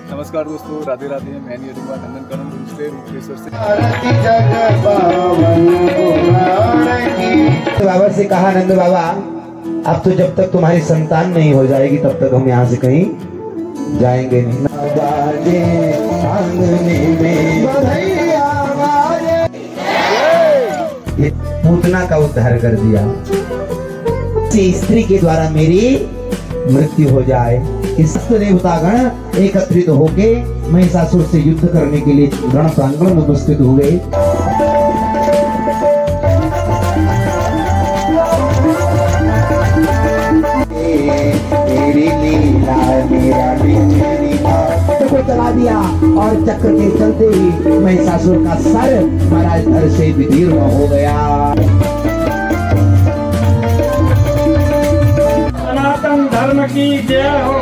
नमस्कार दोस्तों, राधे राधे। मैं नंदनकरण होमस्टे मुक्तेश्वर से। बाबा से कहा, नंद बाबा अब तो जब तक तुम्हारी संतान नहीं हो जाएगी तब तक हम यहाँ से कहीं जाएंगे नहीं। ये पूतना का उद्धार कर दिया। स्त्री के द्वारा मेरी मृत्यु हो जाए, इस देवतागण एकत्रित होके महिषासुर से युद्ध करने के लिए रण प्रांगण में उपस्थित हुए। को चला दिया और चक्र के चलते ही महिषासुर का सर महाराज धड़ से विदीर्ण हो गया। सनातन धर्म की जय हो।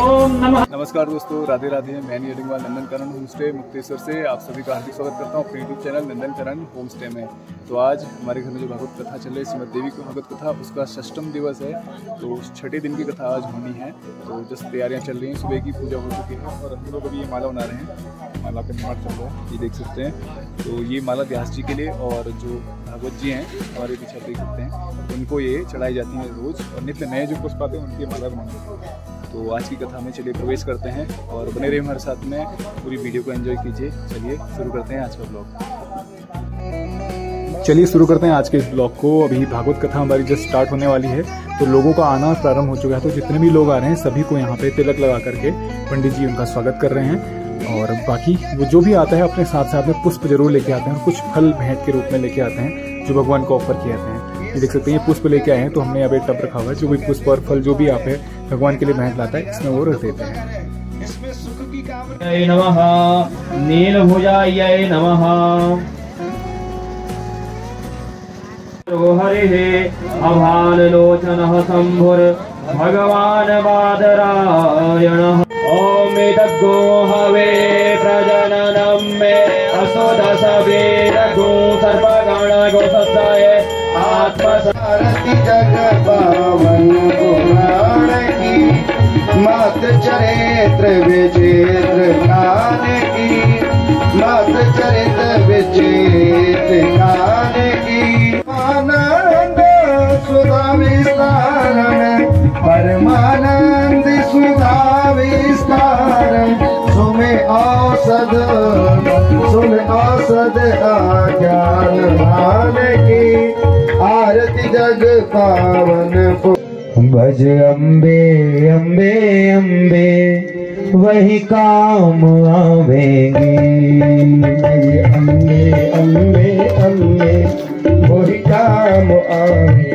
ओम नमः। नमस्कार दोस्तों, राधे राधे। मैं नंदनकरण होमस्टे मुक्तेश्वर से आप सभी का हार्दिक स्वागत करता हूँ अपने यूट्यूब चैनल नंदनकरण होमस्टे में। तो आज हमारे घर में जो भागवत कथा चल रही है, श्रीमद देवी की भागवत कथा, उसका 6वां दिवस है। तो छठे दिन की कथा आज होनी है। तो जस्ट तैयारियां चल रही हैं, सुबह की पूजा हो चुकी है और हम लोग अभी ये माला बना रहे हैं। माला का निर्माण चल रहा है, ये देख सकते हैं। तो ये माला व्यास जी के लिए और जो भागवत जी हैं हमारे पीछे देख सकते हैं, उनको ये चढ़ाई जाती है रोज़, और नित्य नए जो पुष्प आते हैं उनकी माला बनानी। तो आज की कथा में चलिए प्रवेश करते हैं और बने रहिए हमारे साथ में, पूरी वीडियो को एंजॉय कीजिए। चलिए शुरू करते हैं आज का ब्लॉग। चलिए शुरू करते हैं आज के इस ब्लॉग को। अभी भागवत कथा हमारी जस्ट स्टार्ट होने वाली है, तो लोगों का आना प्रारंभ हो चुका है। तो जितने भी लोग आ रहे हैं सभी को यहाँ पे तिलक लगा करके पंडित जी उनका स्वागत कर रहे हैं। और बाकी वो जो भी आता है अपने साथ साथ में पुष्प जरूर लेके आते हैं और कुछ फल भेंट के रूप में लेके आते हैं जो भगवान को ऑफर किए जाते हैं। ये देख सकते हैं, ये पुष्प लेके आए हैं। तो हमने यहाँ पे टब रखा हुआ है, जो भी पुष्प और फल जो भी आप है भगवान के लिए भेंट लाता है इसमें वो रख देते हैं। जय नमः। नीलभुजाय नमः। हरिः अभानलोचनः शम्भुर् भगवान् बादरायणः। ओम दग्गो हवे प्रजननं मे असोदसवेरगो सर्वगण गोसत्ताय आत्मसारथि जग पावन पुराण की मत चरित्र विचित्र कान की, मत चरित्र विचित्र कान की। आनंद सुधा विस्तारण परमानंद सुधा विस्तारण। सुमे औषध ज्ञान भान की आरती जग पावन। भज अम्बे अम्बे अम्बे वही काम आवेंगी। अम्बे अम्बे अम्बे वही काम आवेंगी।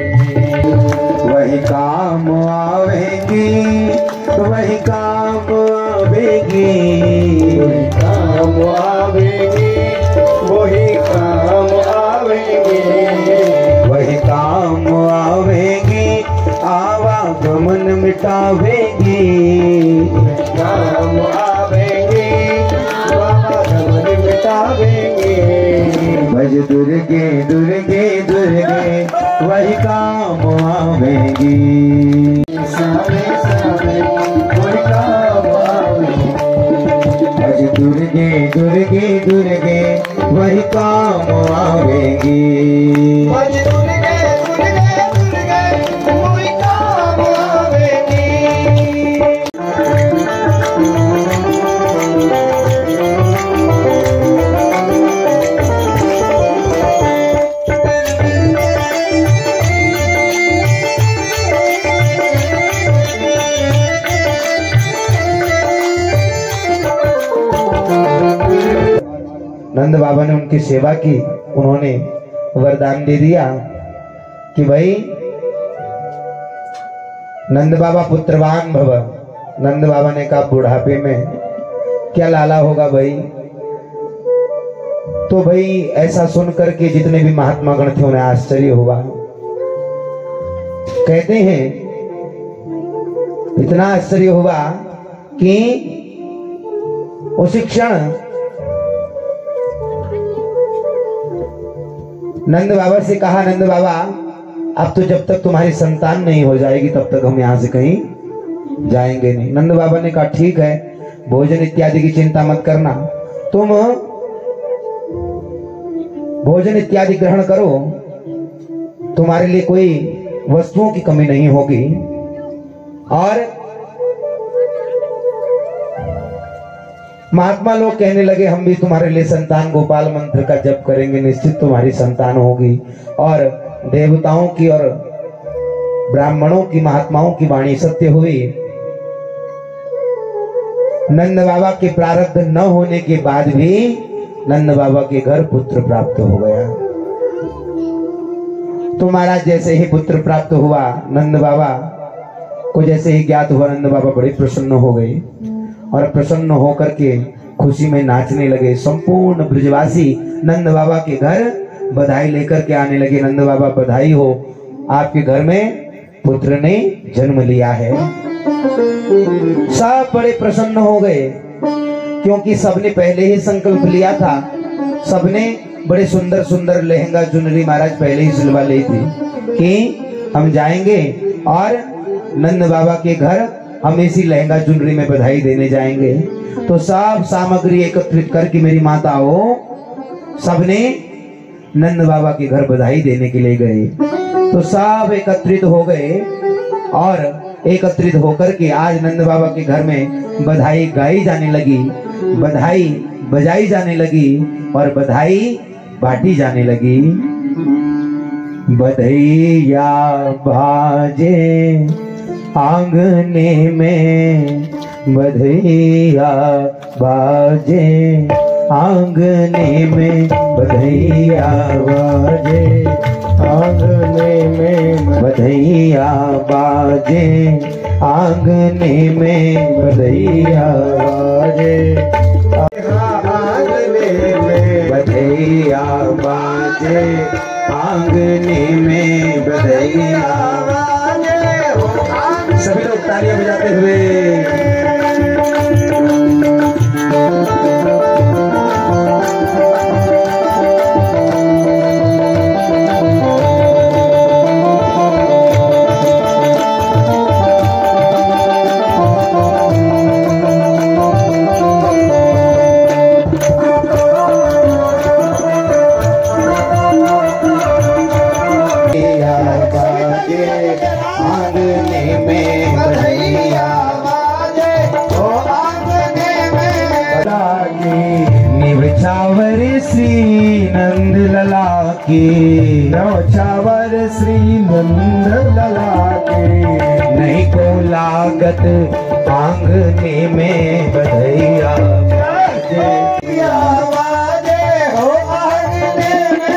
वही काम आवेंगी, वही काम आवेंगी। वही काम आवेंगी, वही काम आवेंगी। वही काम आवेंगी, आवागमन मिटावेंगी। काम आवेंगी, आवागमन मिटावेंगी। भज दुर्गे दुर्गे दुर्गे वही काम आवेंगी। सारे सारे वही काम आवेंगी। भज दुर्गे दुर्गे दुर्गे वही काम आवेंगी। भज दुर्गे दुर्गे दुर्गे वही काम आवेंगी। नंद बाबा ने उनकी सेवा की। उन्होंने वरदान दे दिया कि भाई नंद बाबा पुत्रवान भव। नंद बाबा ने कहा बुढ़ापे में क्या लाला होगा भाई। तो भाई ऐसा सुनकर के जितने भी महात्मा गण थे उन्हें आश्चर्य हुआ। कहते हैं इतना आश्चर्य हुआ कि उसी क्षण नंद बाबा से कहा, नंद बाबा अब तो जब तक तुम्हारी संतान नहीं हो जाएगी तब तक हम यहाँ से कहीं जाएंगे नहीं। नंद बाबा ने कहा ठीक है, भोजन इत्यादि की चिंता मत करना, तुम भोजन इत्यादि ग्रहण करो, तुम्हारे लिए कोई वस्तुओं की कमी नहीं होगी। और महात्मा लोग कहने लगे हम भी तुम्हारे लिए संतान गोपाल मंत्र का जप करेंगे, निश्चित तुम्हारी संतान होगी। और देवताओं की और ब्राह्मणों की, महात्माओं की वाणी सत्य हुई। नंद बाबा के प्रारब्ध न होने के बाद भी नंद बाबा के घर पुत्र प्राप्त हो गया। तो महाराज जैसे ही पुत्र प्राप्त हुआ, नंद बाबा को जैसे ही ज्ञात हुआ, नंद बाबा बड़े प्रसन्न हो गए और प्रसन्न होकर के खुशी में नाचने लगे। संपूर्ण ब्रजवासी नंद बाबा के घर बधाई लेकर के आने लगे। नंद बाबा बधाई हो, आपके घर में पुत्र ने जन्म लिया है। सब बड़े प्रसन्न हो गए, क्योंकि सबने पहले ही संकल्प लिया था। सबने बड़े सुंदर सुंदर लहंगा चुनरी महाराज पहले ही सिलवा ली थी कि हम जाएंगे और नंद बाबा के घर हम इसी लहंगा चुनरी में बधाई देने जाएंगे। तो सब सामग्री एकत्रित करके मेरी माताओं सबने नंद बाबा के घर बधाई देने के लिए गए। तो सब एकत्रित हो गए और एकत्रित होकर के आज नंद बाबा के घर में बधाई गाई जाने लगी, बधाई बजाई जाने लगी और बधाई बांटी जाने लगी। बधैया बाजे आंगने में, बधैया बाजे आंगने में, बधैया बाजे आंगने में, बधैया बाजे आंगने में, बधैया बाजे आंगने में, बधैया बाजे आंगने में, बधैया बाजे। सभी लोग तालियां बजाते हुए नौछावर श्री नंद लला के, नहीं को लागत आंगने में, बधैया बाजे हो आंगने में।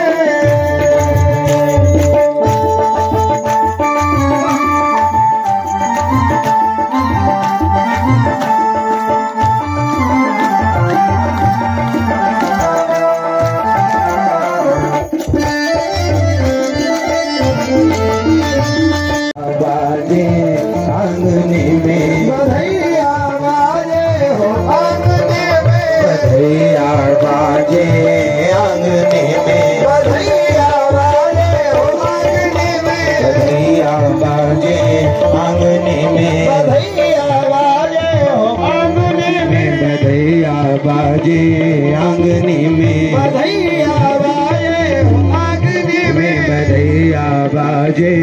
आंगने में, बधैया बाजे हो आंगने में, बधैया बाजे आंगने में, बधैया बाजे हो आंगने में, बधैया बाजे आंगने में, बधैया बाजे हो आंगने में, बधैया बाजे आंगने में, बधैया बाजे हो आंगने में, बधैया बाजे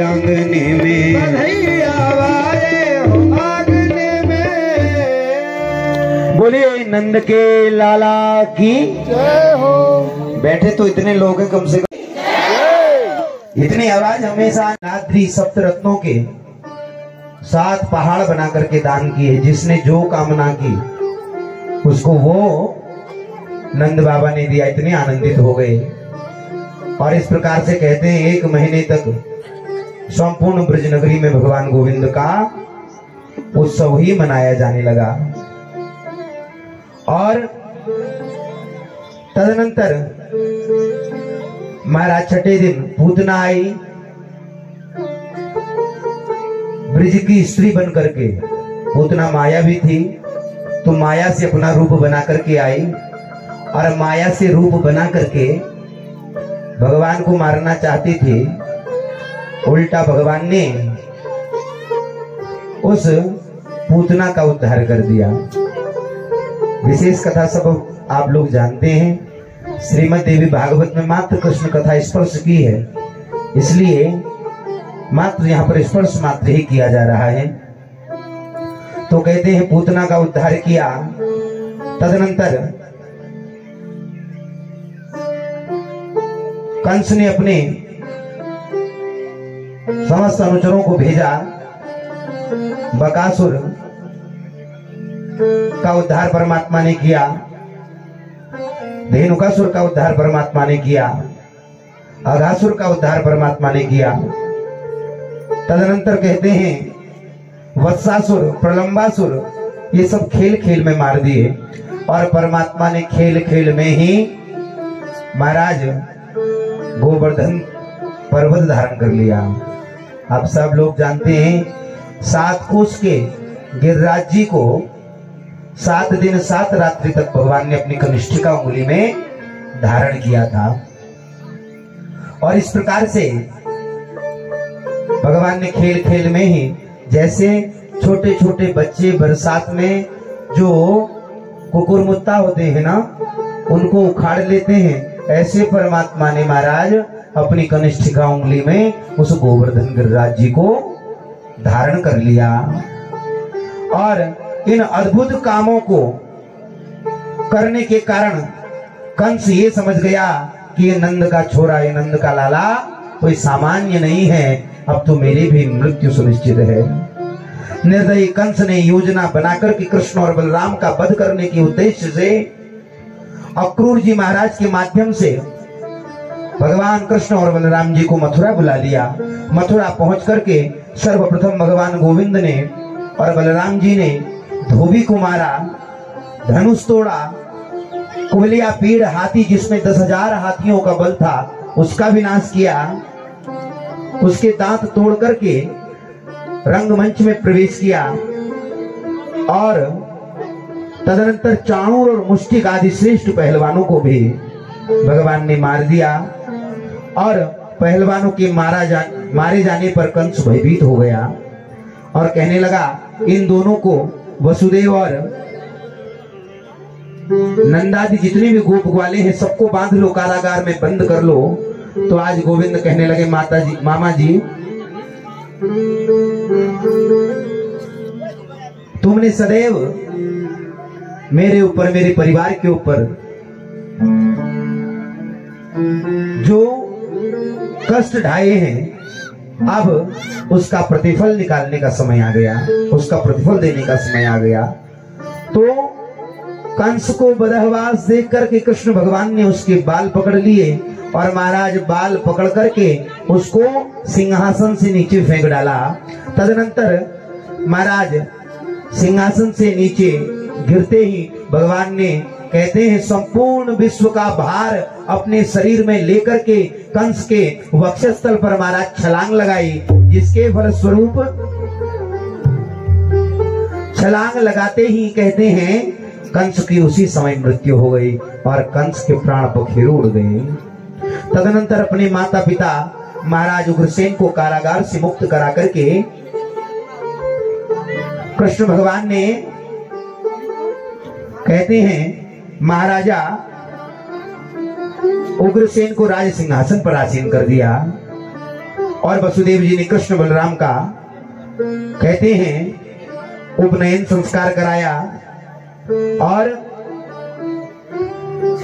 आंगने में, बधैया बाजे हो आंगने में। बोलिए नंद के लाला की जय हो। बैठे तो इतने लोग हैं, कम से कम इतनी आवाज हमेशा। नाद्री सप्तरत्नों के 7 पहाड़ बना करके दान किए, जिसने जो कामना की उसको वो नंद बाबा ने दिया। इतने आनंदित हो गए और इस प्रकार से कहते हैं 1 महीने तक संपूर्ण ब्रजनगरी में भगवान गोविंद का उत्सव ही मनाया जाने लगा। और तदनंतर महाराज छठे दिन पूतना आई, ब्रज की स्त्री बन करके। पूतना माया भी थी, तो माया से अपना रूप बना करके आई और माया से रूप बना करके भगवान को मारना चाहती थी। उल्टा भगवान ने उस पूतना का उद्धार कर दिया। विशेष कथा सब आप लोग जानते हैं। श्रीमद् देवी भागवत में मात्र कृष्ण कथा स्पर्श की है, इसलिए मात्र यहाँ पर स्पर्श मात्र ही किया जा रहा है। तो कहते हैं पूतना का उद्धार किया, तदनंतर कंस ने अपने समस्त अनुचरों को भेजा, बकासुर का उद्धार परमात्मा ने किया, धेनुकासुर का उद्धार परमात्मा ने किया, अघासुर का उद्धार परमात्मा ने किया। तदनंतर कहते हैं वत्सासुर, प्रलंबासुर, ये सब खेल खेल में मार दिए और परमात्मा ने खेल खेल में ही महाराज गोवर्धन पर्वत धारण कर लिया। आप सब लोग जानते हैं 7 कोस के गिरिराज जी को 7 दिन 7 रात्रि तक भगवान ने अपनी कनिष्ठिका उंगली में धारण किया था। और इस प्रकार से भगवान ने खेल खेल में ही, जैसे छोटे छोटे बच्चे बरसात में जो कुकुरमुत्ता होते हैं ना, उनको उखाड़ लेते हैं, ऐसे परमात्मा ने महाराज अपनी कनिष्ठिका उंगली में उस गोवर्धन गिरिराज जी को धारण कर लिया। और इन अद्भुत कामों को करने के कारण कंस ये समझ गया कि ये नंद का छोरा, ये नंद का लाला कोई सामान्य नहीं है, अब तो मेरी भी मृत्यु सुनिश्चित है। निर्दयी कंस ने योजना बनाकर कि कृष्ण और बलराम का वध करने के उद्देश्य से अक्रूर जी महाराज के माध्यम से भगवान कृष्ण और बलराम जी को मथुरा बुला लिया। मथुरा पहुंच करके सर्वप्रथम भगवान गोविंद ने और बलराम जी ने धोबी को मारा, धनुष तोड़ा, कुबलिया पीड़ हाथी जिसमें 10,000 हाथियों का बल था उसका विनाश किया, उसके दांत तोड़ करके रंगमंच में प्रवेश किया और तदनंतर चाणूर और मुष्टिक आदि श्रेष्ठ पहलवानों को भी भगवान ने मार दिया। और पहलवानों के मारे जाने पर कंस भयभीत हो गया और कहने लगा इन दोनों को वसुदेव और नंदादि जितने भी गोप ग्वाले हैं सबको बांध लो, कारागार में बंद कर लो। तो आज गोविंद कहने लगे माता जी, मामा जी, तुमने सदैव मेरे ऊपर, मेरे परिवार के ऊपर जो कष्ट ढाए हैं, अब उसका प्रतिफल निकालने का समय आ गया, उसका प्रतिफल देने का समय आ गया। तो कंस को बदहवास देख करके कृष्ण भगवान ने उसके बाल पकड़ लिए और महाराज बाल पकड़ करके उसको सिंहासन से नीचे फेंक डाला। तदनंतर महाराज सिंहासन से नीचे गिरते ही भगवान ने, कहते हैं, संपूर्ण विश्व का भार अपने शरीर में लेकर के कंस के वक्षस्थल पर महाराज छलांग लगाई, जिसके फलस्वरूप छलांग लगाते ही कहते हैं कंस की उसी समय मृत्यु हो गई और कंस के प्राण पखेरु उड़ गए। तदनंतर अपने माता पिता महाराज उग्रसेन को कारागार से मुक्त करा करके कृष्ण भगवान ने, कहते हैं, महाराजा उग्रसेन को राज सिंहासन पर आसीन कर दिया और वसुदेव जी ने कृष्ण बलराम का, कहते हैं, उपनयन संस्कार कराया और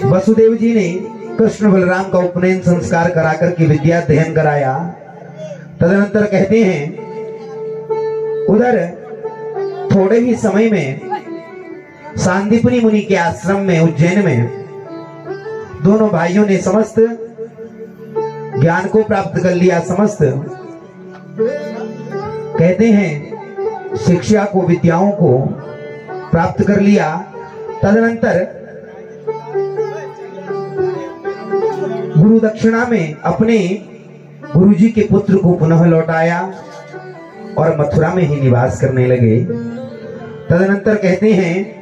वसुदेव जी ने कृष्ण बलराम का उपनयन संस्कार करा करके विद्या अध्ययन कराया। तदनंतर कहते हैं उधर थोड़े ही समय में सांदीपनी मुनि के आश्रम में उज्जैन में दोनों भाइयों ने समस्त ज्ञान को प्राप्त कर लिया, समस्त, कहते हैं, शिक्षा को, विद्याओं को प्राप्त कर लिया। तदनंतर गुरु दक्षिणा में अपने गुरुजी के पुत्र को पुनः लौटाया और मथुरा में ही निवास करने लगे। तदनंतर कहते हैं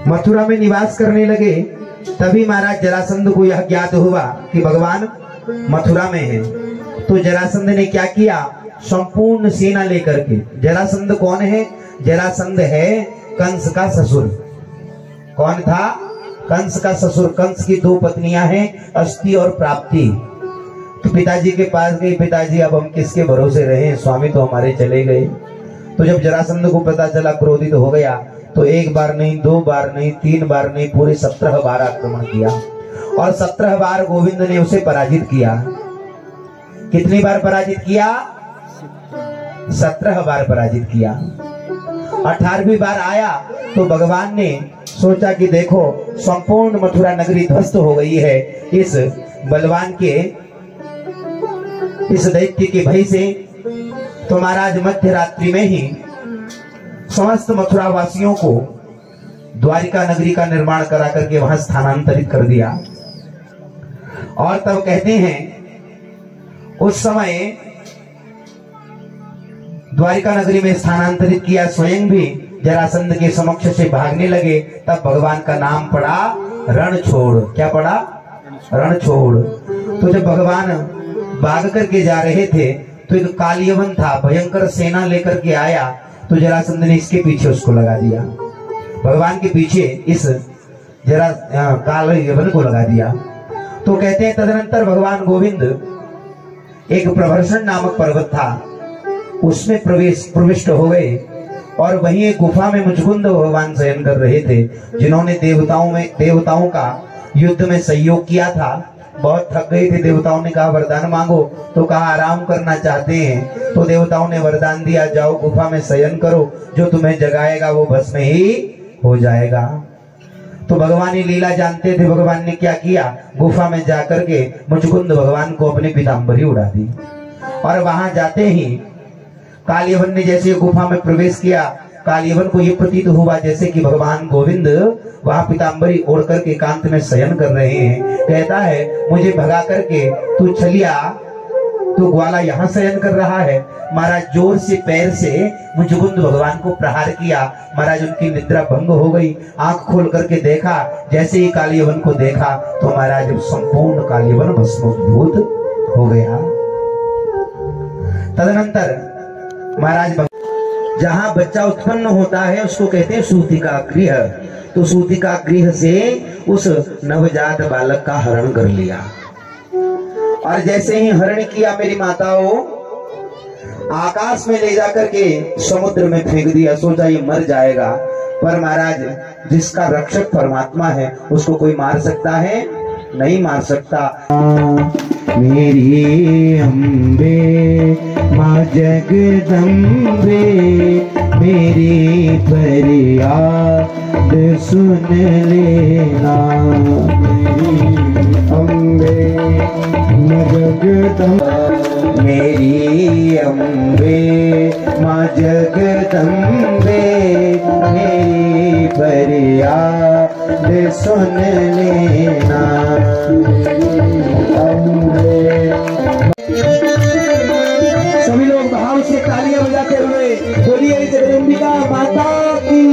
मथुरा में निवास करने लगे, तभी महाराज जरासंध को यह ज्ञात हुआ कि भगवान मथुरा में है। तो जरासंध ने क्या किया, संपूर्ण सेना लेकर के, जरासंध कौन है, जरासंध है कंस का ससुर। कौन था? कंस का ससुर। कंस की दो पत्नियां हैं, अस्ति और प्राप्ति। तो पिताजी के पास गई, पिताजी अब हम किसके भरोसे रहे, स्वामी तो हमारे चले गए। तो जब जरासंध को पता चला, क्रोधित हो गया, तो एक बार नहीं, दो बार नहीं, तीन बार नहीं, पूरे 17 बार आक्रमण किया और 17 बार गोविंद ने उसे पराजित किया। कितनी बार पराजित किया? 17 बार पराजित किया। 18वीं बार आया तो भगवान ने सोचा कि देखो संपूर्ण मथुरा नगरी ध्वस्त हो गई है इस बलवान के, इस दैत्य के भय से। तो महाराज मध्य रात्रि में ही समस्त मथुरा वासियों को द्वारिका नगरी का निर्माण करा करके वहां स्थानांतरित कर दिया। और तब कहते हैं उस समय द्वारिका नगरी में स्थानांतरित किया, स्वयं भी जरासंध के समक्ष से भागने लगे। तब भगवान का नाम पड़ा रणछोड़। क्या पड़ा? रणछोड़। तो जब भगवान भाग करके जा रहे थे तो एक कालियवन था, भयंकर सेना लेकर के आया। तो जरासंध ने इसके पीछे उसको लगा दिया, भगवान के पीछे इस कालियवन को लगा दिया। तो कहते हैं तदनंतर भगवान गोविंद एक प्रभर्षण नामक पर्वत था, उसमें प्रविष्ट हो गए और वहीं एक गुफा में मुचकुंद भगवान शयन कर रहे थे, जिन्होंने देवताओं का युद्ध में सहयोग किया था। बहुत थक गए थे, देवताओं ने कहा वरदान मांगो, तो कहा आराम करना चाहते हैं। तो देवताओं ने वरदान दिया, जाओ गुफा में शयन करो, जो तुम्हें जगाएगा वो भस्म ही हो जाएगा। तो भगवान ही लीला जानते थे, भगवान ने क्या किया, गुफा में जाकर के मुचकुंद भगवान को अपनी पीतांबरी उड़ा दी। और वहां जाते ही कालियवन ने जैसे गुफा में प्रवेश किया, कालियवन को ये प्रतीत हुआ जैसे कि भगवान गोविंद वहां पीतांबरी ओढ़ करके एकांत में शयन कर रहे हैं। कहता है मुझे भगा करके तू चलिया, तू ग्वाला यहाँ शयन कर रहा है। महाराज जोर से पैर से मुचकुंद भगवान को प्रहार किया। महाराज उनकी निद्रा भंग हो गई। आंख खोल करके देखा, जैसे ही कालियवन को देखा तो महाराज संपूर्ण कालियवन भस्मीभूत हो गया। तदनंतर महाराज जहां बच्चा उत्पन्न होता है उसको कहते हैं सूतिका गृह। तो सूतिका गृह से उस नवजात बालक का हरण कर लिया और जैसे ही हरण किया मेरी माताओं, आकाश में ले जाकर के समुद्र में फेंक दिया। सोचा ये मर जाएगा, पर महाराज जिसका रक्षक परमात्मा है उसको कोई मार सकता है? नहीं मार सकता। मेरी अम्बे माँ जगदम्बे मेरी फरियाद सुन लेना। अम्बे माँ जगदम्बे मेरी अम्बे माँ जगदम्बे मेरी फरियाद सुन लेना। सभी लोग भाव से तालियां बजाते हुए बोलिए जगदम्बिका माता की।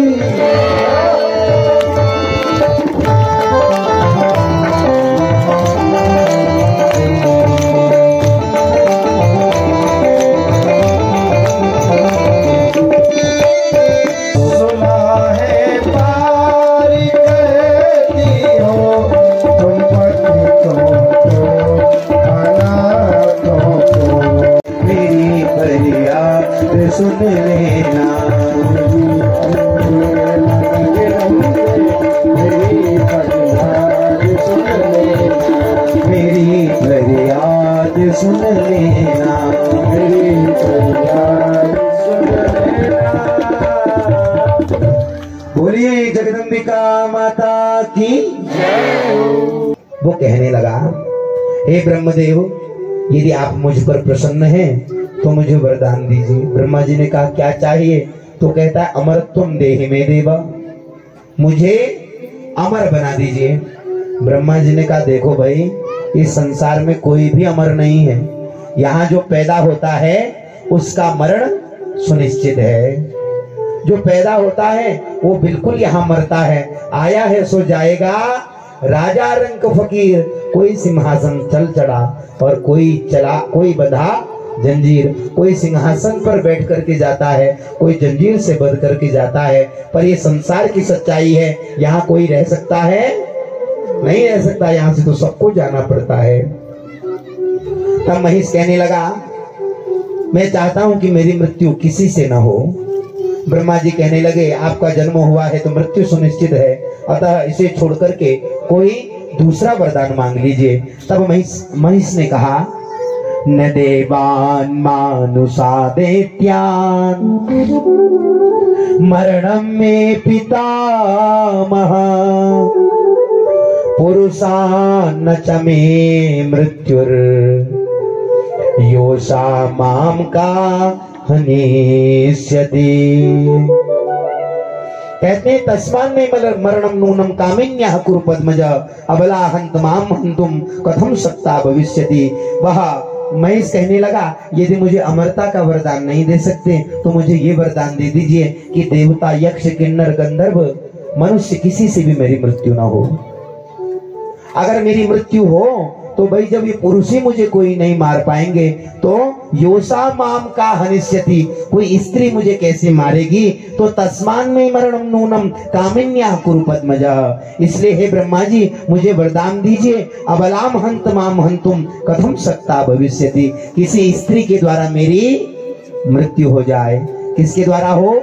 सुन लेना मेरी फरियाद सुन लेना, मेरी फरियाद सुन लेना। बोलिए जगदम्बिका माता की जय। वो कहने लगा, हे ब्रह्मदेव, यदि आप मुझ पर प्रसन्न हैं तो मुझे वरदान दीजिए। ब्रह्मा जी ने कहा क्या चाहिए? तो कहता है अमरत्वम देहि मे देवा, मुझे अमर बना दीजिए। ब्रह्मा जी ने कहा देखो भाई, इस संसार में कोई भी अमर नहीं है, यहाँ जो पैदा होता है उसका मरण सुनिश्चित है। जो पैदा होता है वो बिल्कुल यहाँ मरता है, आया है सो जाएगा। राजा रंक फकीर, कोई सिंहासन चल चढ़ा और कोई चला, कोई बंधा जंजीर। कोई सिंहासन पर बैठ करके जाता है, कोई जंजीर से बंध करके जाता है, पर ये संसार की सच्चाई है। यहाँ कोई रह सकता है? नहीं रह सकता, यहाँ से तो सबको जाना पड़ता है। तब महिष कहने लगा, मैं चाहता हूं कि मेरी मृत्यु किसी से ना हो। ब्रह्मा जी कहने लगे, आपका जन्म हुआ है तो मृत्यु सुनिश्चित है, अतः इसे छोड़ करके कोई दूसरा वरदान मांग लीजिए। तब महिष ने कहा, न देवान मानुषा दैत्यान मरणम में पितामह पुरुषान न च मे मृत्युर योषा माम का हनिष्यति। कहते तस्मान में मरणम नूनम कामिन्यः कुरु पद्मज अबला हंत माम हंतुम कथम सत्ता भविष्यति। वह महिष कहने लगा, यदि मुझे अमरता का वरदान नहीं दे सकते तो मुझे ये वरदान दे दीजिए कि देवता, यक्ष, किन्नर, गंधर्व, मनुष्य किसी से भी मेरी मृत्यु ना हो। अगर मेरी मृत्यु हो तो भाई जब ये पुरुष ही मुझे कोई नहीं मार पाएंगे तो योषा माम का हनिष्यति, कोई स्त्री मुझे कैसे मारेगी। तो तस्मान में मरणम नूनम कामिन्या कुरु पद्मजा, इसलिए हे ब्रह्मा जी मुझे वरदान दीजिए। अबलाम हंत माम हंतुम कथम सत्ता भविष्यति, किसी स्त्री के द्वारा मेरी मृत्यु हो जाए। किसके द्वारा हो?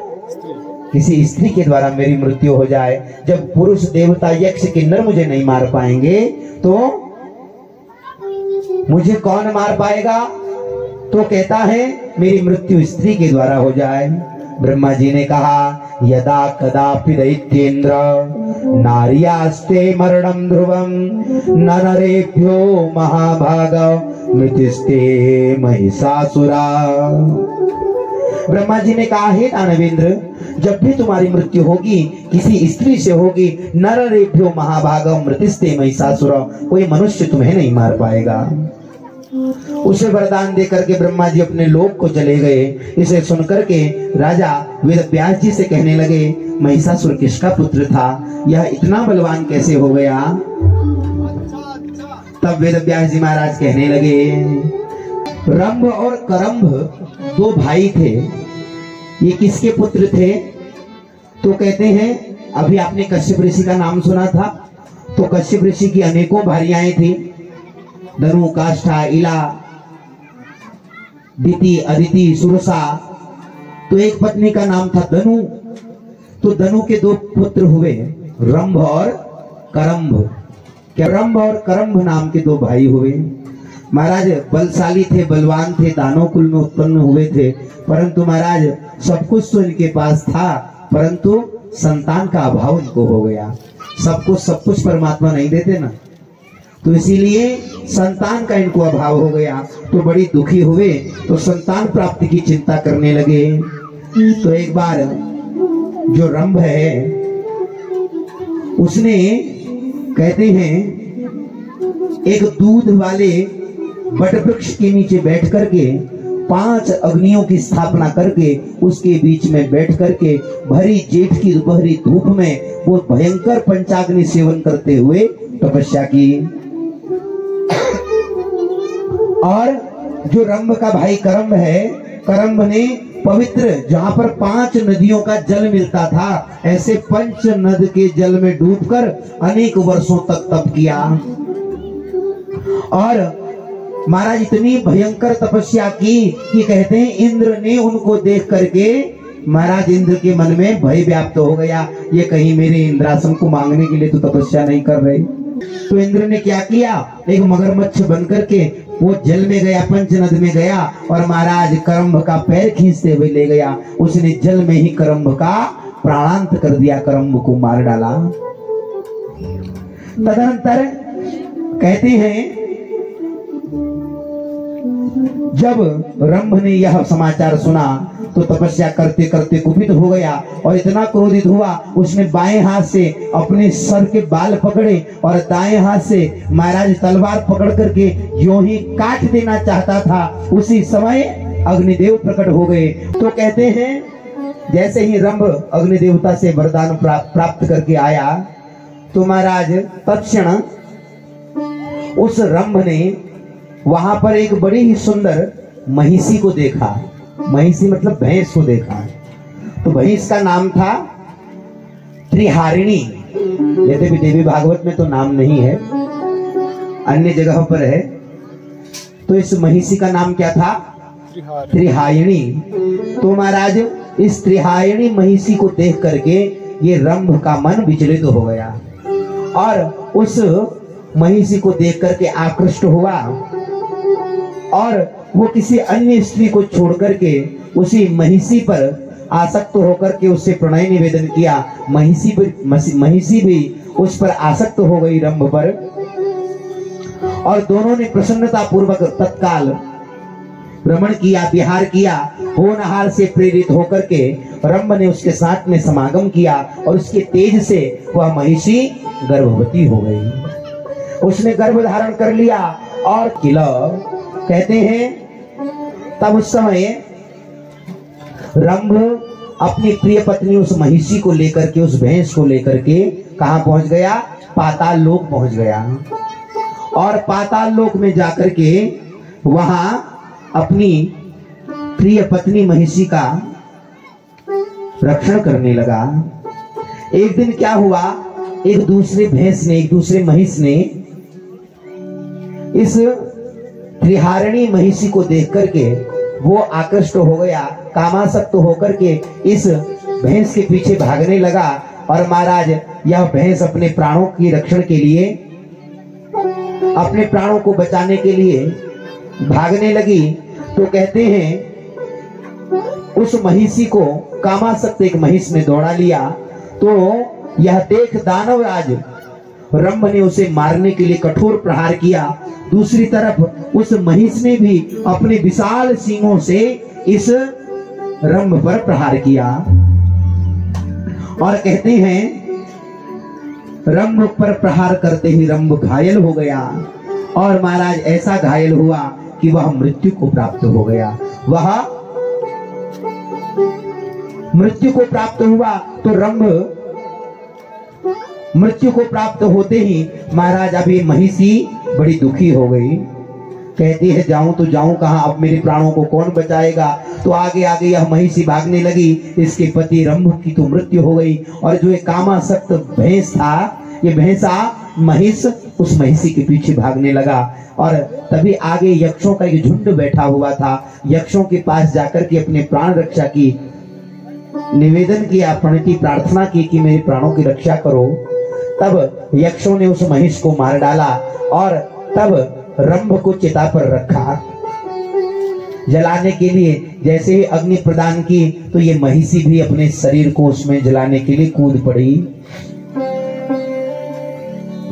किसी स्त्री के द्वारा मेरी मृत्यु हो जाए। जब पुरुष, देवता, यक्ष, किन्नर मुझे नहीं मार पाएंगे तो मुझे कौन मार पाएगा? तो कहता है मेरी मृत्यु स्त्री के द्वारा हो जाए। ब्रह्मा जी ने कहा, यदा कदापि दैत्येन्द्र नार्यास्ते मरणं ध्रुवं न नरेभ्यो महाभाग मृतिस्ते महिषासुरा। ब्रह्मा जी ने कहा, हे दानवेंद्र, जब भी तुम्हारी मृत्यु होगी किसी स्त्री से होगी, नरेभ्यो महाभागम मृतिस्ते महिषासुर, कोई मनुष्य तुम्हें नहीं मार पाएगा। उसे वरदान दे करके ब्रह्मा जी अपने लोक को चले गए। इसे सुनकर के राजा वेदव्यास जी से कहने लगे, महिषासुर किसका पुत्र था? यह इतना बलवान कैसे हो गया? तब वेदव्यास जी महाराज कहने लगे, रंभ और करंभ दो भाई थे। ये किसके पुत्र थे? तो कहते हैं, अभी आपने कश्यप ऋषि का नाम सुना था, तो कश्यप ऋषि की अनेकों भार्याएं थी, धनु, काष्ठा, इला, दिति, अदिति, सुरसा। तो एक पत्नी का नाम था धनु। तो धनु के दो पुत्र हुए, रंभ और करंभ। क्या रंभ और करंभ नाम के दो भाई हुए। महाराज बलशाली थे, बलवान थे, दानव कुल में उत्पन्न हुए थे, परंतु महाराज सब कुछ तो इनके पास था, परंतु संतान का अभाव इनको हो गया। सबको सब कुछ परमात्मा नहीं देते ना, तो इसीलिए संतान का इनको अभाव हो गया। तो बड़ी दुखी हुए, तो संतान प्राप्ति की चिंता करने लगे। तो एक बार जो रंभ है उसने, कहते हैं, एक दूध वाले बट वृक्ष के नीचे बैठ करके 5 अग्नियों की स्थापना करके उसके बीच में बैठ करके भरी जेठ की दोपहरी धूप में वो भयंकर पंचाग्नि सेवन करते हुए तपस्या की। और जो रंभ का भाई करंभ है, करंभ ने पवित्र, जहां पर 5 नदियों का जल मिलता था, ऐसे 5 नद के जल में डूबकर अनेक वर्षों तक तप किया। और महाराज इतनी भयंकर तपस्या की कि कहते हैं इंद्र ने उनको देख करके, महाराज इंद्र के मन में भय व्याप्त हो गया, ये कहीं मेरे इंद्रासन को मांगने के लिए तो तपस्या नहीं कर रहे। तो इंद्र ने क्या किया, एक मगरमच्छ बन करके वो जल में गया, पंचनद में गया और महाराज करंभ का पैर खींचते हुए ले गया। उसने जल में ही करंभ का प्राणांत कर दिया, करंभ को मार डाला। तदनंतर कहते हैं, जब रंभ ने यह समाचार सुना तो तपस्या करते करते कुपित हो गया और इतना क्रोधित हुआ, उसने बाएं हाथ से अपने सर के बाल पकड़े और दाएं हाथ से महाराज तलवार पकड़ करके यूं ही काट देना चाहता था। उसी समय अग्निदेव प्रकट हो गए। तो कहते हैं, जैसे ही रंभ अग्निदेवता से वरदान प्राप्त करके आया तो महाराज तत्क्षण उस रंभ ने वहां पर एक बड़ी ही सुंदर महिषी को देखा। महिषी मतलब भैंस को देखा। तो भैंस का नाम था त्रिहारिणी। यद्यपि देवी भागवत में तो नाम नहीं है, अन्य जगह पर है। तो इस महिषी का नाम क्या था? त्रिहारिणी। तो महाराज इस त्रिहारिणी महिषी को देख करके ये रंभ का मन विचलित हो गया और उस महिषी को देख करके आकृष्ट हुआ और वो किसी अन्य स्त्री को छोड़ करके उसी महिषी पर आसक्त होकर के उससे प्रणय निवेदन किया। महिषी भी उस पर आसक्त हो गई रंभ पर और दोनों ने प्रसन्नता पूर्वक तत्काल भ्रमण किया, विहार किया। होनहार से प्रेरित होकर के रंभ ने उसके साथ में समागम किया और उसके तेज से वह महिषी गर्भवती हो गई। उसने गर्भ धारण कर लिया और किला कहते हैं तब उस समय रंभ अपनी प्रिय पत्नी उस महिषी को लेकर के, उस भैंस को लेकर के कहां पहुंच गया? पाताल लोक पहुंच गया और पाताल लोक में जाकर के वहां अपनी प्रिय पत्नी महिषी का रक्षण करने लगा। एक दिन क्या हुआ, एक दूसरे महिष ने इस त्रिहारिणी महिषी को देख करके वो आकृष्ट हो गया, कामासक्त होकर के इस भैंस के पीछे भागने लगा और महाराज यह भैंस अपने प्राणों की रक्षण के लिए, अपने प्राणों को बचाने के लिए भागने लगी। तो कहते हैं उस महिषी को कामासक्त एक महिष ने दौड़ा लिया। तो यह देख दानवराज रंभ ने उसे मारने के लिए कठोर प्रहार किया। दूसरी तरफ उस महिष ने भी अपने विशाल सींगों से इस रंभ पर प्रहार किया और कहते हैं रंभ पर प्रहार करते ही रंभ घायल हो गया और महाराज ऐसा घायल हुआ कि वह मृत्यु को प्राप्त हो गया। वह मृत्यु को प्राप्त हुआ। तो रंभ मृत्यु को प्राप्त होते ही महाराज अभी महिषी बड़ी दुखी हो गई। कहती है जाऊं तो जाऊं कहां, अब मेरे प्राणों को कौन बचाएगा। तो आगे आगे यह महिषी भागने लगी। इसके पति रंभ की तो मृत्यु हो गई और जो एक कामासक्त भैंस था, ये भैंसा महिष उस महिषी के पीछे भागने लगा और तभी आगे यक्षों का एक झुंड बैठा हुआ था। यक्षों के पास जाकर के अपने प्राण रक्षा की निवेदन किया, प्रणति प्रार्थना की कि मेरे प्राणों की रक्षा करो। तब यक्षों ने उस महिष को मार डाला और तब रंभ को चिता पर रखा जलाने के लिए। जैसे ही अग्नि प्रदान की तो ये महिषी भी अपने शरीर को उसमें जलाने के लिए कूद पड़ी।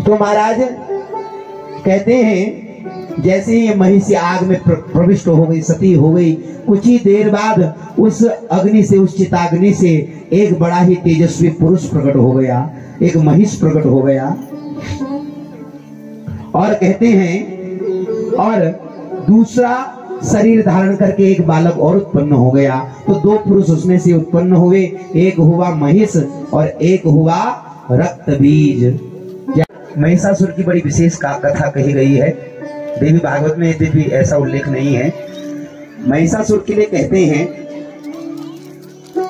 तो महाराज कहते हैं जैसे ही ये महिषी आग में प्रविष्ट हो गई, सती हो गई, कुछ ही देर बाद उस अग्नि से, उस चिताग्नि से एक बड़ा ही तेजस्वी पुरुष प्रकट हो गया, एक महिष प्रकट हो गया। और कहते हैं और दूसरा शरीर धारण करके एक बालक और उत्पन्न हो गया। तो दो पुरुष उसमें से उत्पन्न हुए, एक हुआ महिष और एक हुआ रक्त बीज। महिषासुर की बड़ी विशेष कथा कही गई है देवी भागवत में, यद्यपि ऐसा उल्लेख नहीं है। महिषासुर के लिए कहते हैं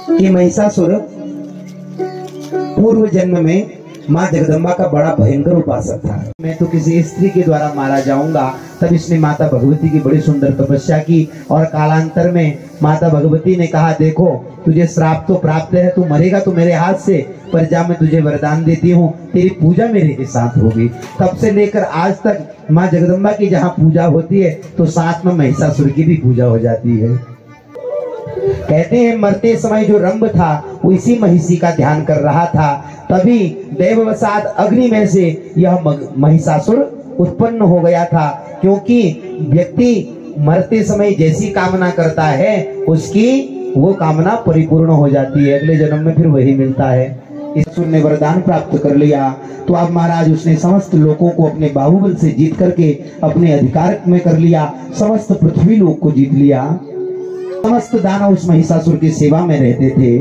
कि महिषासुर पूर्व जन्म में माँ जगदम्बा का बड़ा भयंकर उपासक था। मैं तो किसी स्त्री के द्वारा मारा जाऊंगा। तब इसने माता भगवती की बड़ी सुंदर तपस्या की और कालांतर में माता भगवती ने कहा देखो तुझे श्राप तो प्राप्त है, तू मरेगा तो मेरे हाथ से, पर जा मैं तुझे वरदान देती हूँ, तेरी पूजा मेरे के साथ होगी। तब से लेकर आज तक माँ जगदम्बा की जहाँ पूजा होती है तो साथ में महिषासुर की भी पूजा हो जाती है। कहते हैं मरते समय जो रंभ था वो इसी महिषी का ध्यान कर रहा था। तभी देववसात अग्नि में से यह महिषासुर उत्पन्न हो गया था, क्योंकि व्यक्ति मरते समय जैसी कामना करता है उसकी वो कामना परिपूर्ण हो जाती है, अगले जन्म में फिर वही मिलता है। ईश्वर ने वरदान प्राप्त कर लिया तो अब महाराज उसने समस्त लोगों को अपने बाहुबल से जीत करके अपने अधिकार में कर लिया, समस्त पृथ्वी लोक को जीत लिया। समस्त दानव उस महिषासुर की सेवा में रहते थे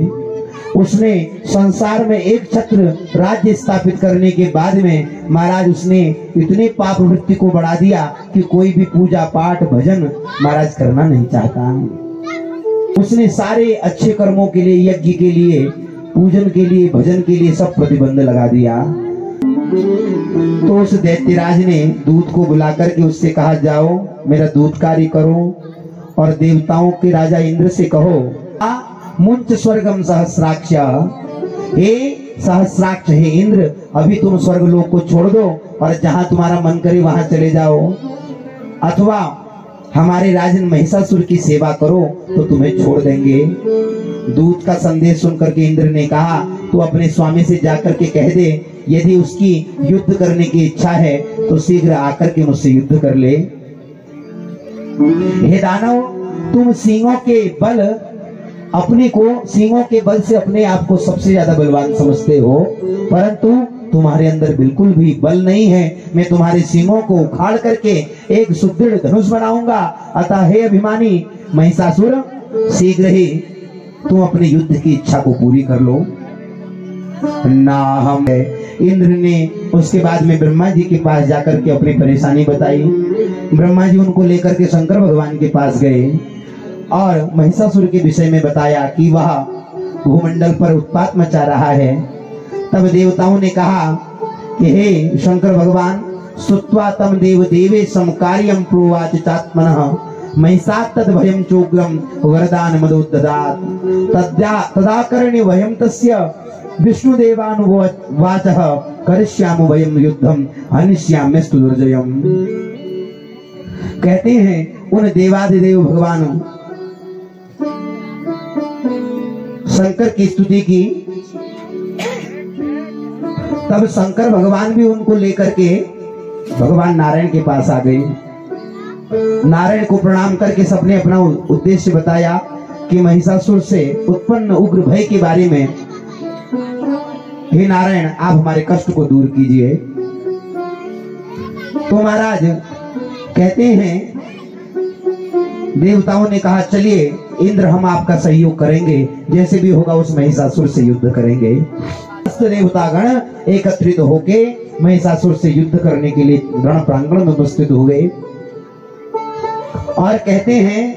उसने संसार में एक छत्र राज्य स्थापित करने के बाद में महाराज उसने इतने पाप वृत्ति को बढ़ा दिया कि कोई भी पूजा पाठ भजन महाराज करना नहीं चाहता। उसने सारे अच्छे कर्मों के लिए, यज्ञ के लिए, पूजन के लिए, भजन के लिए सब प्रतिबंध लगा दिया। तो उस दैत्यराज ने दूत को बुला करके उससे कहा, जाओ मेरा दूत कार्य करो और देवताओं के राजा इंद्र से कहो, मुंच स्वर्गम सहस्राक्ष, हे सहस्राक्ष, हे इंद्र, अभी तुम स्वर्ग लोक को छोड़ दो और जहां तुम्हारा मन करे वहां चले जाओ, अथवा हमारे राजन महिषासुर की सेवा करो तो तुम्हें छोड़ देंगे। दूत का संदेश सुनकर के इंद्र ने कहा, तू अपने स्वामी से जाकर के कह दे, यदि उसकी युद्ध करने की इच्छा है तो शीघ्र आकर के मुझसे युद्ध कर ले। हे दानव, तुम सिंहों के बल सिंहों के बल से अपने आप को सबसे ज्यादा बलवान समझते हो, परंतु तुम्हारे अंदर बिल्कुल भी बल नहीं है। मैं तुम्हारे सिंहों को उखाड़ करके एक सुदृढ़ धनुष बनाऊंगा। अतः हे अभिमानी महिषासुर, शीघ्र ही तुम अपने युद्ध की इच्छा को पूरी कर लो। ना हम इंद्र ने उसके बाद में ब्रह्मा जी के पास जाकर के अपनी परेशानी बताई। ब्रह्मा जी उनको लेकर के शंकर भगवान के पास गए और महिषासुर के विषय में बताया कि वह भूमंडल पर उत्पात मचा रहा है। तब देवताओं ने कहा कि हे शंकर भगवान, सुत्वा तम देव देवे समकार्यम प्रोवाच चात्मनः महिषात् तद भयम चोग्रम वरदान मदोददात तदाकरणे वयम तस्य विष्णुदेवानुवाचः करिष्यामो वयम युद्धम हनिष्याम्यस्तु दुर्जयम। कहते हैं उन देवादिदेव भगवान शंकर की स्तुति की। तब शंकर भगवान भी उनको लेकर के भगवान नारायण के पास आ गए। नारायण को प्रणाम करके सबने अपना उद्देश्य बताया कि महिषासुर से उत्पन्न उग्र भय के बारे में, हे नारायण, आप हमारे कष्ट को दूर कीजिए। तो महाराज कहते हैं, देवताओं ने कहा, चलिए इंद्र, हम आपका सहयोग करेंगे, जैसे भी होगा उस महिषासुर से युद्ध करेंगे। देवतागण एकत्रित होके महिषासुर से युद्ध करने के लिए रण प्रांगण में उपस्थित हो गए। और कहते हैं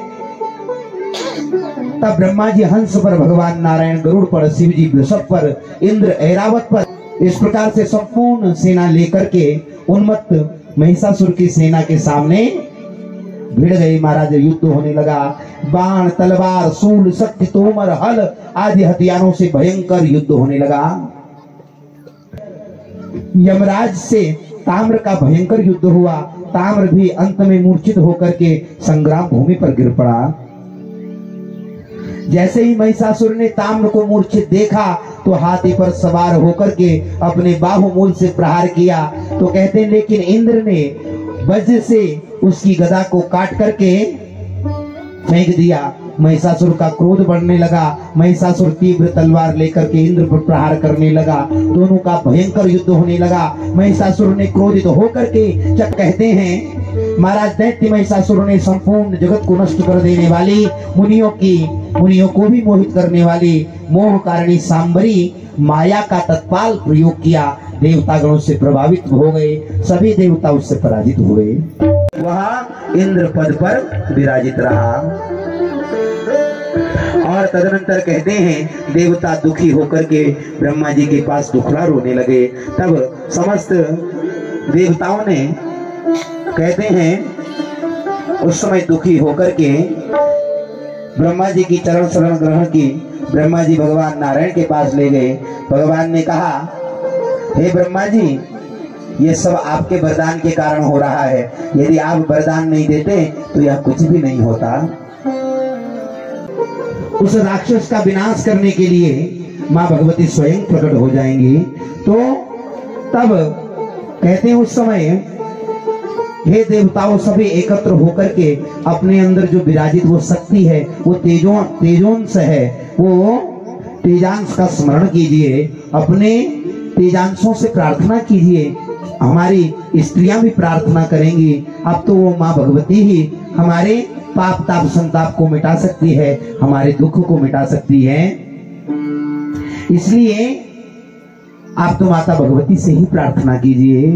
तब ब्रह्मा जी हंस पर, भगवान नारायण गरुड़ पर, शिव जी वृषभ पर, इंद्र ऐरावत पर, इस प्रकार से संपूर्ण सेना लेकर के उन्मत्त महिषासुर की सेना के सामने भिड़ गई। महाराज युद्ध होने लगा। बाण, तलवार, सूल, शक्ति, तोमर, हल आदि हथियारों से भयंकर युद्ध होने लगा। यमराज से ताम्र का भयंकर युद्ध हुआ। ताम्र भी अंत में मूर्छित होकर के संग्राम भूमि पर गिर पड़ा। जैसे ही महिषासुर ने ताम्र को मूर्छित देखा तो हाथी पर सवार होकर के अपने बाहुमूल से प्रहार किया। तो कहते हैं लेकिन इंद्र ने वज्र से उसकी गदा को काट करके फेंक दिया। महिषासुर का क्रोध बढ़ने लगा। महिषासुर तीव्र तलवार लेकर के इंद्र पर प्रहार करने लगा। दोनों का भयंकर युद्ध होने लगा। महिषासुर ने क्रोधित होकर के कहते हैं महाराज, दैत्य महिषासुर ने संपूर्ण जगत को नष्ट कर देने वाली, मुनियों को भी मोहित करने वाली मोह कारिणी सांबरी माया का तत्काल प्रयोग किया। देवतागणों से प्रभावित हो गए। सभी देवता उससे पराजित हुए। वह इंद्र पद पर विराजित रहा। और तदनंतर कहते हैं देवता दुखी होकर के ब्रह्मा जी के पास दुखड़ा रोने लगे। तब समस्त देवताओं ने, कहते हैं, उस समय दुखी होकर के ब्रह्मा जी की चरण शरण ग्रहण की। ब्रह्मा जी भगवान नारायण के पास ले गए। भगवान ने कहा, हे ब्रह्मा जी, ये सब आपके वरदान के कारण हो रहा है। यदि आप वरदान नहीं देते तो यह कुछ भी नहीं होता। उस राक्षस का विनाश करने के लिए माँ भगवती स्वयं प्रकट हो जाएंगी। तो तब कहते हैं उस समय, हे देवताओं, सभी एकत्र होकर के अपने अंदर जो विराजित वो शक्ति है, वो तेजोंश है, वो तेजांश का स्मरण कीजिए। अपने तेजांशों से प्रार्थना कीजिए। हमारी स्त्रियां भी प्रार्थना करेंगी। अब तो वो माँ भगवती ही हमारे पाप ताप संताप को मिटा सकती है, हमारे दुख को मिटा सकती है। इसलिए आप तो माता भगवती से ही प्रार्थना कीजिए।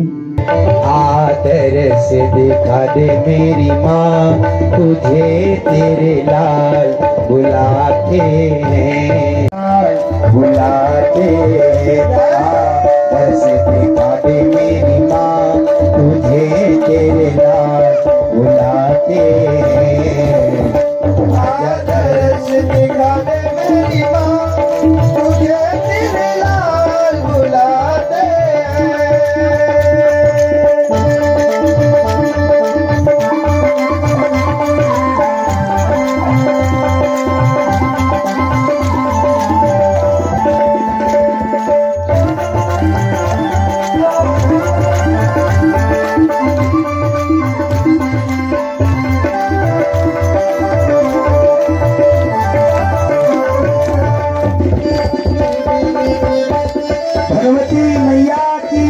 आदर से देखा दे मेरी माँ, तुझे तेरे लाल बुलाते हैं, बुलाते हैं। आदर से देखा दे मेरी माँ, तुझे तेरे लाल बुलाते हैं। आदर से देखा दे मेरी माँ, तुझे तेरे लाल बुलाते हैं। भगवती मैया की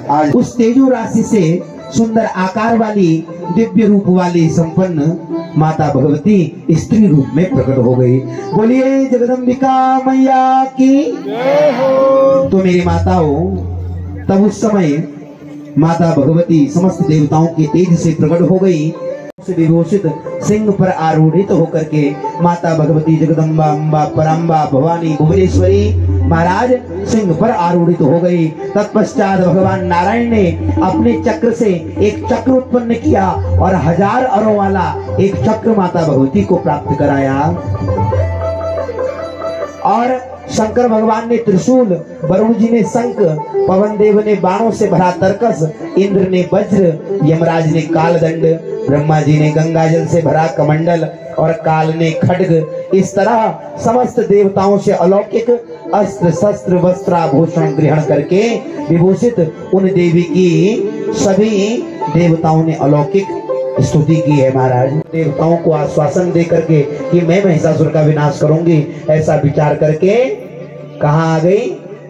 आज उस तेजो राशि से सुंदर आकार वाली दिव्य रूप वाली संपन्न माता भगवती स्त्री रूप में प्रकट हो गई। बोलिए जगदम्बिका मैया की जय हो। तो मेरी माताओं, तब उस समय माता भगवती समस्त देवताओं के तेज से प्रकट हो गई। से विभूषित सिंह पर आरूढ़ित होकर के माता भगवती जगदम्बा अम्बा पराम्बा भवानी भुवनेश्वरी महाराज सिंह पर आरूढ़ित हो गई। तत्पश्चात भगवान नारायण ने अपने चक्र से एक चक्र उत्पन्न किया और 1000 अरों वाला एक चक्र माता भगवती को प्राप्त कराया। और शंकर भगवान ने त्रिशूल, वरुण जी ने शंख, पवन देव ने बाणों से भरा तरकस, इंद्र ने वज्र, यमराज ने कालदंड, ब्रह्मा जी ने गंगा जल से भरा कमंडल और काल ने खड्ग। इस तरह समस्त देवताओं से अलौकिक अस्त्र शस्त्र वस्त्राभूषण ग्रहण करके विभूषित उन देवी की सभी देवताओं ने अलौकिक स्तुति की है। महाराज देवताओं को आश्वासन दे करके कि मैं महिषासुर का विनाश करूंगी, ऐसा विचार करके कहाँ आ गई?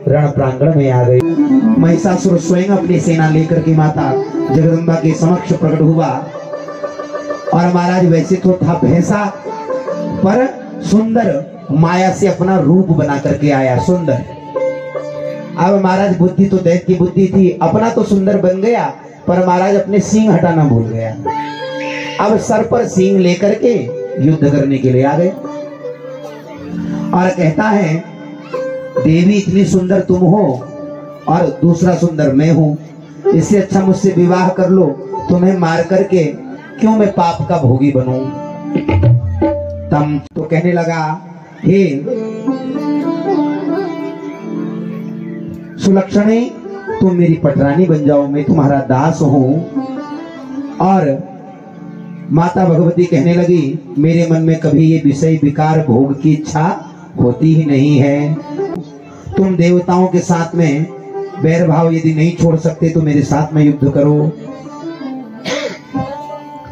रण प्रांगण में आ गई। महिषासुर स्वयं अपनी सेना लेकर के माता जगदम्बा के समक्ष प्रकट हुआ। और महाराज वैसे तो था भैंसा, पर सुंदर माया से अपना रूप बना करके आया सुंदर। अब महाराज बुद्धि तो दैत्य की बुद्धि थी, अपना तो सुंदर बन गया, पर महाराज अपने सींग हटाना भूल गया। अब सर पर सींग लेकर के युद्ध करने के लिए आ गए और कहता है, देवी इतनी सुंदर तुम हो और दूसरा सुंदर मैं हूं, इससे अच्छा मुझसे विवाह कर लो, तुम्हें मार करके क्यों मैं पाप का भोगी बनूं। तम तो कहने लगा, हे सुलक्षणी, तुम मेरी पटरानी बन जाओ, मैं तुम्हारा दास हूं। और माता भगवती कहने लगी, मेरे मन में कभी ये विषय विकार भोग की इच्छा होती ही नहीं है। तुम देवताओं के साथ में बैर भाव यदि नहीं छोड़ सकते तो मेरे साथ में युद्ध करो,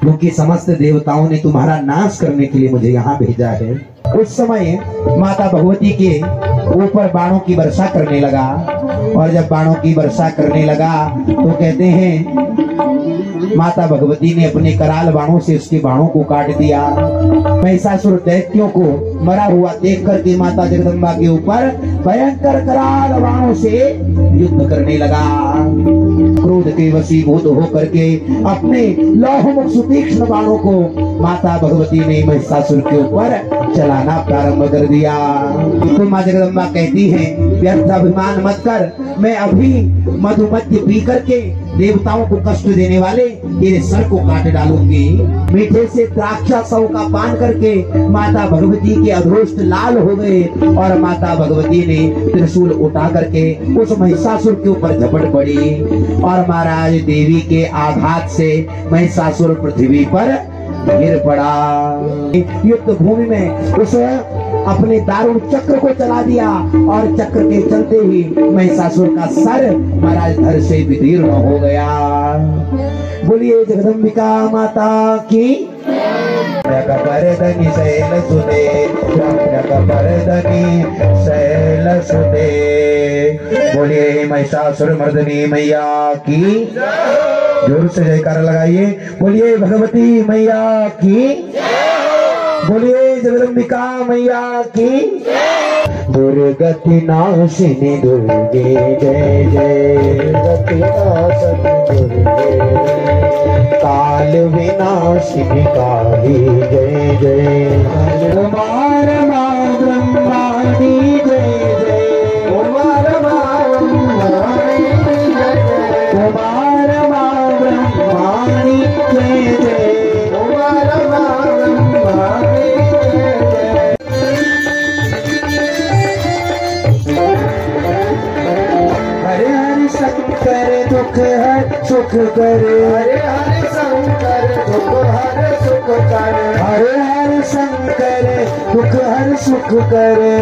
क्योंकि समस्त देवताओं ने तुम्हारा नाश करने के लिए मुझे यहाँ भेजा है। उस समय माता भगवती के ऊपर बाणों की वर्षा करने लगा। और जब बाणों की वर्षा करने लगा तो कहते हैं माता भगवती ने अपने कराल बाणों से उसके बाणों को काट दिया। महिषासुर दैत्यों को मरा हुआ देख करके माता जगदम्बा के ऊपर भयंकर कराल बाणों से युद्ध करने लगा। क्रोध के वशीभूत होकर के अपने लौह मुख सुतीक्ष्ण बाणों को माता भगवती ने महिषासुर के ऊपर चलाना प्रारंभ कर दिया। तो माँ जगदम्बा कहती है व्यर्थ अभिमान मत कर, मैं अभी मधुमध्य पी करके देवताओं को कष्ट देने वाले तेरे सर को काट डालूंगी। मीठे से द्राक्षासव का पान करके माता भगवती के अधरोष्ट लाल हो गए और माता भगवती ने त्रिशूल उठा करके उस महिषासुर के ऊपर झपट पड़ी और महाराज देवी के आघात से महिषासुर पृथ्वी पर गिर पड़ा। युद्ध भूमि में उस अपने दारुण चक्र को चला दिया और चक्र के चलते ही महिषासुर का सर महाराज धड़ से विदीर्ण हो गया। बोलिए जगदम्बिका माता की। परदनी शैल सुदे, परदनी शैल सुदे। बोलिए महिषासुर मर्दनी मैया की। जोर से जयकारा लगाइए। बोलिए भगवती मैया की। बोलिए जगदम्बिका मैया की। दुर्गति नाशिनी दुर्गे जय जय, गति नाशिनी दुर्गे, काल विनाशिनी काली जय जय, कुमार माँ ब्रह्माणी जय जय, कुमार माँ ब्रह्माणी जय जय, कुमार माँ ब्रह्माणी जय जय, कुमार माँ ब्रह्माणी जय जय। हरे हरे शंकर दुख हर सुख करे, हरे हरे शंकर दुख हर सुख करे, हरे हरे शंकर दुख हर सुख करे।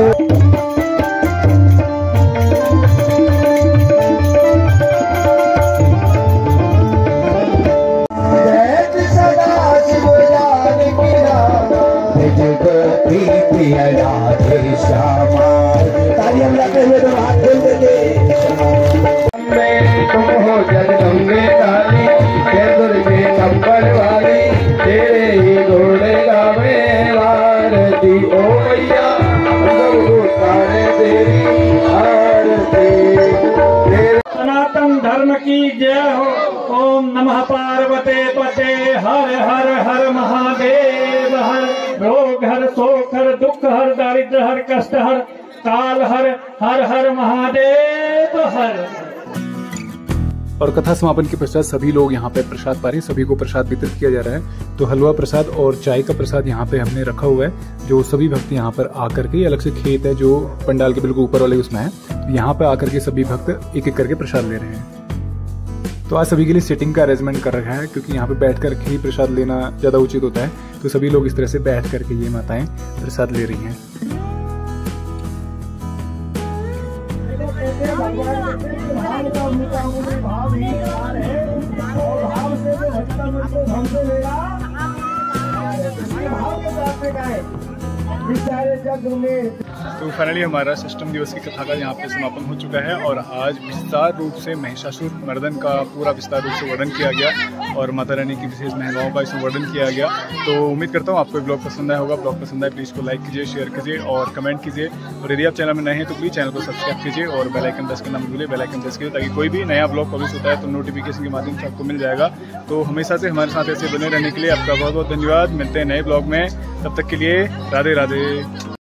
तालियां लगाते हुए तो हाथ खोल देंगे। तुम हो जगदम्बे काली, हे दुर्गे कंबल वाली, तेरे ही घोड़े गावे आरती। ओ मैया सब उतारे तेरी आरती। सनातन धर्म की जय हो। ओम नमः पार्वते पते, हर हर हर महादेव हर। रोग हर, शोक हर, दुख हर, दारिद्र हर, कष्ट हर, काल हर, हर हर महादेव हर। और कथा समापन के पश्चात सभी लोग यहाँ पे प्रसाद पा रहे हैं, सभी को प्रसाद वितरित किया जा रहा है। तो हलवा प्रसाद और चाय का प्रसाद यहाँ पे हमने रखा हुआ है, जो सभी भक्त यहाँ पर आकर के, अलग से खेत है जो पंडाल के बिल्कुल ऊपर वाले उसमें है, यहाँ पे आकर के सभी भक्त एक एक करके प्रसाद ले रहे हैं। तो आज सभी के लिए सिटिंग का अरेंजमेंट कर रखा है, क्योंकि यहाँ पे बैठ करके ही प्रसाद लेना ज़्यादा उचित होता है। तो सभी लोग इस तरह से बैठ करके ये माताएं प्रसाद ले रही हैं। तो फाइनली हमारा षष्ठम दिवस की कथा का यहाँ पे समापन हो चुका है और आज विस्तार रूप से महिषासुर मर्दन का पूरा विस्तार रूप से वर्णन किया गया और माता रानी की विशेष महिमाओं का इसमें वर्णन किया गया। तो उम्मीद करता हूँ आपको ब्लॉग पसंद आया होगा। ब्लॉग पसंद आए प्लीज़ इसको लाइक कीजिए, शेयर कीजिए और कमेंट कीजिए। और यदि आप चैनल में नए हैं तो प्लीज़ चैनल को सब्सक्राइब कीजिए और बेल आइकन प्रेस करना मत भूलिए। बेल आइकन प्रेस कीजिए ताकि कोई भी नया ब्लॉग पब्लिश होता है तो नोटिफिकेशन के माध्यम से आपको मिल जाएगा। तो हमेशा से हमारे साथ ऐसे बने रहने के लिए आपका बहुत बहुत धन्यवाद। मिलते हैं नए ब्लॉग में, तब तक के लिए राधे राधे।